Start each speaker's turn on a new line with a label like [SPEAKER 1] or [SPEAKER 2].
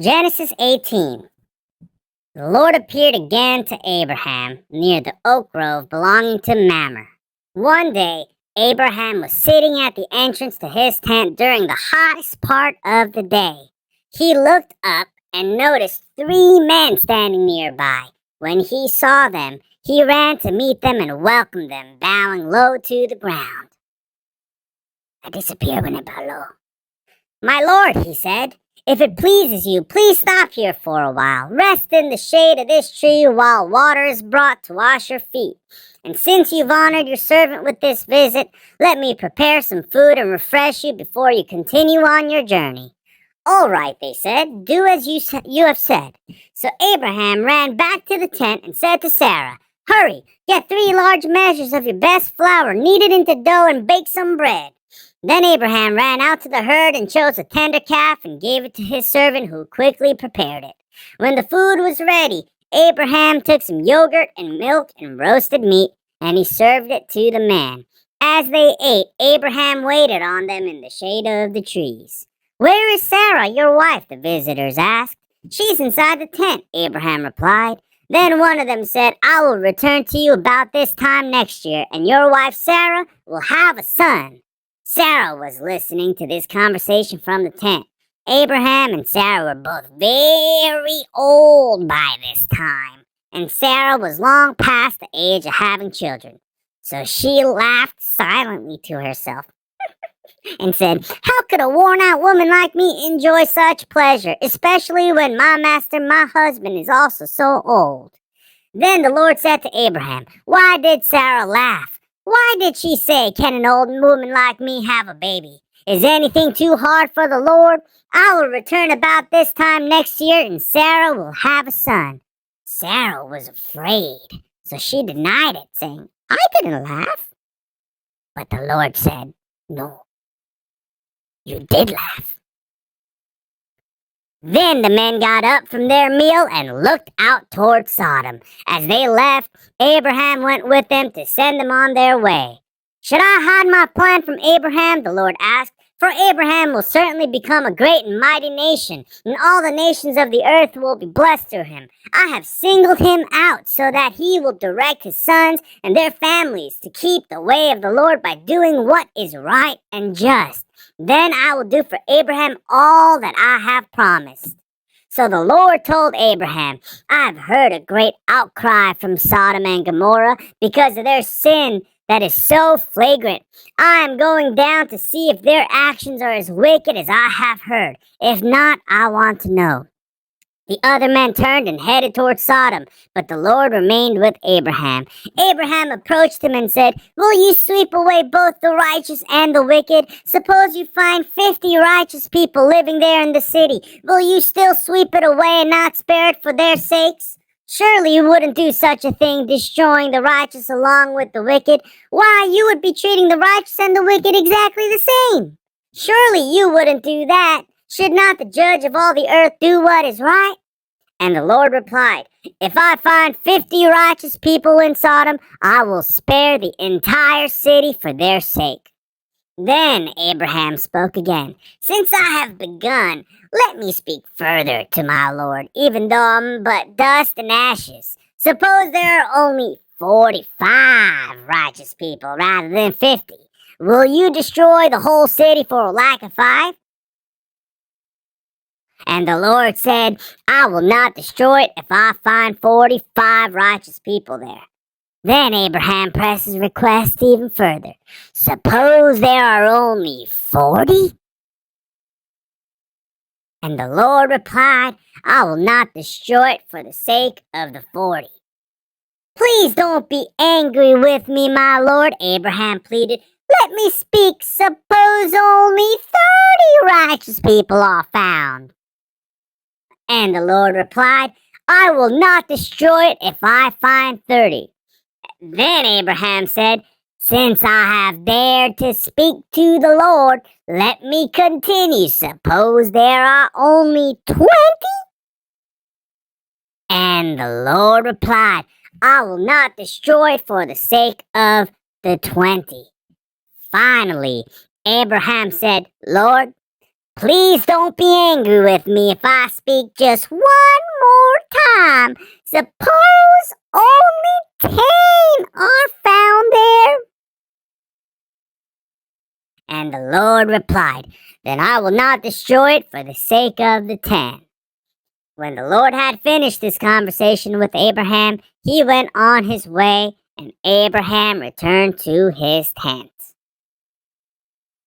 [SPEAKER 1] Genesis 18. The Lord appeared again to Abraham near the oak grove belonging to Mamre. One day, Abraham was sitting at the entrance to his tent during the hottest part of the day. He looked up and noticed three men standing nearby. When he saw them, he ran to meet them and welcomed them, bowing low to the ground. I disappeared when I bowed low. "My lord," he said, "if it pleases you, please stop here for a while. Rest in the shade of this tree while water is brought to wash your feet. And since you've honored your servant with this visit, let me prepare some food and refresh you before you continue on your journey." "All right," they said, "do as you have said." So Abraham ran back to the tent and said to Sarah, "Hurry, get 3 large measures of your best flour, knead it into dough, and bake some bread." Then Abraham ran out to the herd and chose a tender calf and gave it to his servant, who quickly prepared it. When the food was ready, Abraham took some yogurt and milk and roasted meat, and he served it to the men. As they ate, Abraham waited on them in the shade of the trees. "Where is Sarah, your wife?" the visitors asked. "She's inside the tent," Abraham replied. Then one of them said, "I will return to you about this time next year, and your wife Sarah will have a son." Sarah was listening to this conversation from the tent. Abraham and Sarah were both very old by this time, and Sarah was long past the age of having children. So she laughed silently to herself and said, "How could a worn-out woman like me enjoy such pleasure, especially when my master, my husband, is also so old?" Then the Lord said to Abraham, "Why did Sarah laugh? Why did she say, 'Can an old woman like me have a baby?' Is anything too hard for the Lord? I will return about this time next year, and Sarah will have a son." Sarah was afraid, so she denied it, saying, "I didn't laugh." But the Lord said, "No, you did laugh." Then the men got up from their meal and looked out toward Sodom. As they left, Abraham went with them to send them on their way. "Should I hide my plan from Abraham?" the Lord asked. "For Abraham will certainly become a great and mighty nation, and all the nations of the earth will be blessed through him. I have singled him out so that he will direct his sons and their families to keep the way of the Lord by doing what is right and just. Then I will do for Abraham all that I have promised." So the Lord told Abraham, "I have heard a great outcry from Sodom and Gomorrah because of their sin that is so flagrant. I am going down to see if their actions are as wicked as I have heard. If not, I want to know." The other men turned and headed toward Sodom, but the Lord remained with Abraham. Abraham approached him and said, "Will you sweep away both the righteous and the wicked? Suppose you find 50 righteous people living there in the city. Will you still sweep it away and not spare it for their sakes? Surely you wouldn't do such a thing, destroying the righteous along with the wicked. Why, you would be treating the righteous and the wicked exactly the same. Surely you wouldn't do that. Should not the judge of all the earth do what is right?" And the Lord replied, "If I find 50 righteous people in Sodom, I will spare the entire city for their sake." Then Abraham spoke again. "Since I have begun, let me speak further to my Lord, even though I'm but dust and ashes. Suppose there are only 45 righteous people rather than 50. Will you destroy the whole city for lack of 5? And the Lord said, "I will not destroy it if I find 45 righteous people there." Then Abraham pressed his request even further. "Suppose there are only 40? And the Lord replied, "I will not destroy it for the sake of the 40. "Please don't be angry with me, my Lord," Abraham pleaded. "Let me speak. Suppose only 30 righteous people are found." And the Lord replied, "I will not destroy it if I find 30. Then Abraham said, "Since I have dared to speak to the Lord, let me continue. Suppose there are only 20? And the Lord replied, "I will not destroy it for the sake of the 20. Finally, Abraham said, "Lord, Please don't be angry with me if I speak just one more time. Suppose only 10 are found there. And the Lord replied, Then I will not destroy it for the sake of the 10. When the Lord had finished this conversation with Abraham, he went on his way, and Abraham returned to his tent.